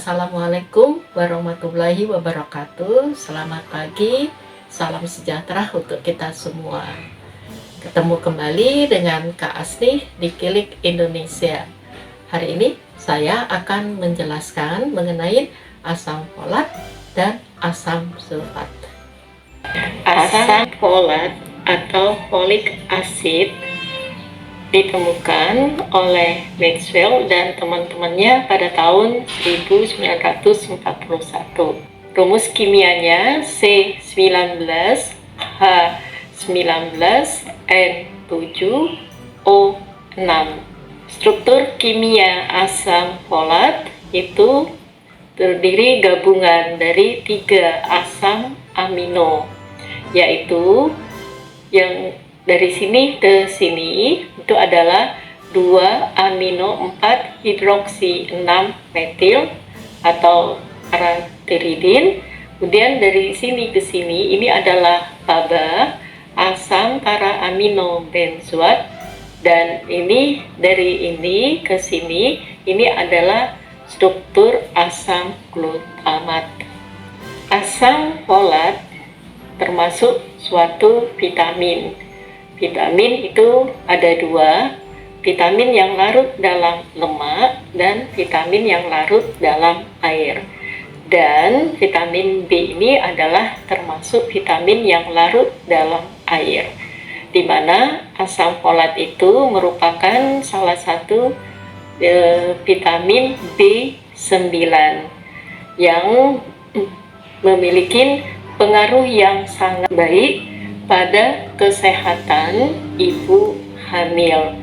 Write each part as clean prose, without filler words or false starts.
Assalamualaikum warahmatullahi wabarakatuh. Selamat pagi, salam sejahtera untuk kita semua. Ketemu kembali dengan Kak Asni di Kilik Indonesia. Hari ini saya akan menjelaskan mengenai asam folat dan asam sulfat. Asam folat atau folic acid ditemukan oleh Maxwell dan teman-temannya pada tahun 1941. Rumus kimianya C19H19N7O6. Struktur kimia asam folat itu terdiri gabungan dari 3 asam amino, yaitu yang dari sini ke sini itu adalah 2 amino 4 hidroksi 6 metil atau parateridin. Kemudian dari sini ke sini ini adalah PABA, asam para amino benzoat, dan ini dari ini ke sini ini adalah struktur asam glutamat. Asam folat termasuk suatu vitamin. Vitamin itu ada 2, vitamin yang larut dalam lemak dan vitamin yang larut dalam air. Dan vitamin B ini adalah termasuk vitamin yang larut dalam air, di mana asam folat itu merupakan salah satu vitamin B9 yang memiliki pengaruh yang sangat baik pada kesehatan ibu hamil,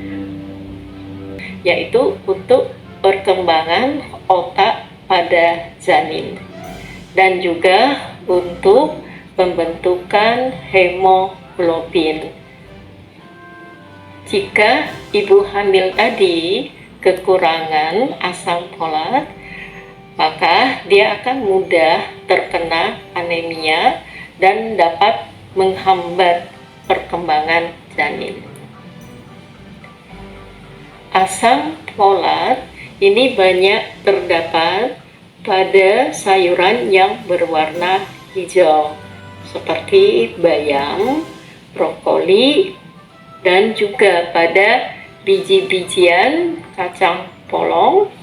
yaitu untuk perkembangan otak pada janin dan juga untuk pembentukan hemoglobin. Jika ibu hamil tadi kekurangan asam folat, maka dia akan mudah terkena anemia dan dapat menghambat perkembangan janin. Asam folat ini banyak terdapat pada sayuran yang berwarna hijau seperti bayam, brokoli, dan juga pada biji-bijian kacang polong,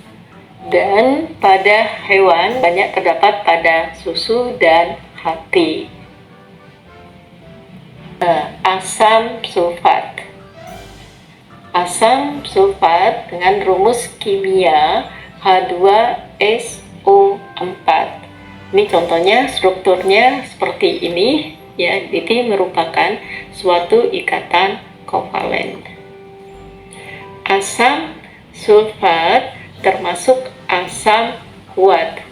dan pada hewan banyak terdapat pada susu dan hati. Asam sulfat. Asam sulfat dengan rumus kimia H2SO4. Ini contohnya strukturnya seperti ini ya, ini merupakan suatu ikatan kovalen. Asam sulfat termasuk asam kuat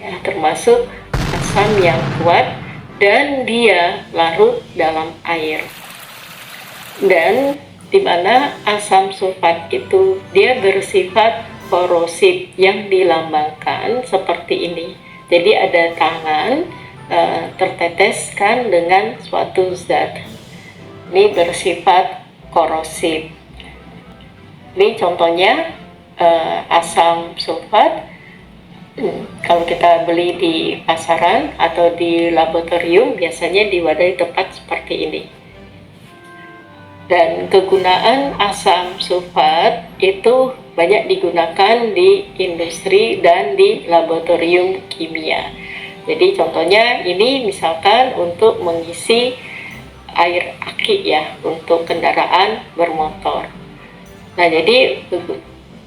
ya, termasuk asam yang kuat dan dia larut dalam air. Dan di mana asam sulfat itu dia bersifat korosif yang dilambangkan seperti ini. Jadi ada tangan terteteskan dengan suatu zat. Ini bersifat korosif. Ini contohnya asam sulfat. Kalau kita beli di pasaran atau di laboratorium biasanya diwadahi tempat seperti ini. Dan kegunaan asam sulfat itu banyak digunakan di industri dan di laboratorium kimia. Jadi contohnya ini misalkan untuk mengisi air aki ya, untuk kendaraan bermotor. Nah, jadi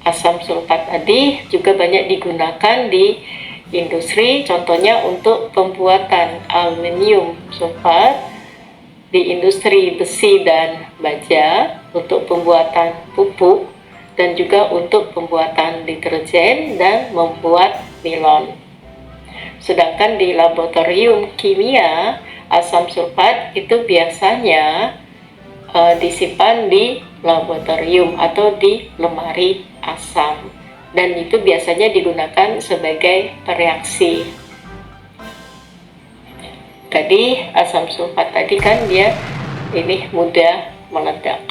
asam sulfat tadi juga banyak digunakan di industri, contohnya untuk pembuatan aluminium sulfat, di industri besi dan baja, untuk pembuatan pupuk, dan juga untuk pembuatan deterjen dan membuat nilon. Sedangkan di laboratorium kimia, asam sulfat itu biasanya disimpan di laboratorium atau di lemari asam, dan itu biasanya digunakan sebagai pereaksi. Tadi asam sulfat tadi kan dia ini mudah meledak.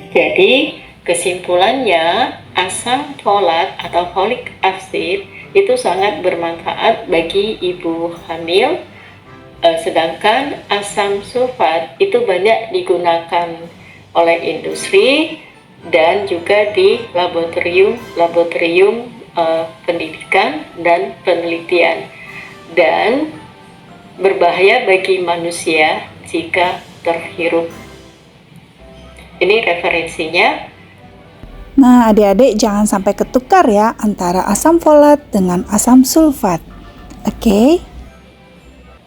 Jadi kesimpulannya asam folat atau folic acid itu sangat bermanfaat bagi ibu hamil. Sedangkan asam sulfat itu banyak digunakan oleh industri dan juga di laboratorium pendidikan dan penelitian, dan berbahaya bagi manusia jika terhirup. Ini referensinya. Nah, adik-adik jangan sampai ketukar ya antara asam folat dengan asam sulfat. Oke?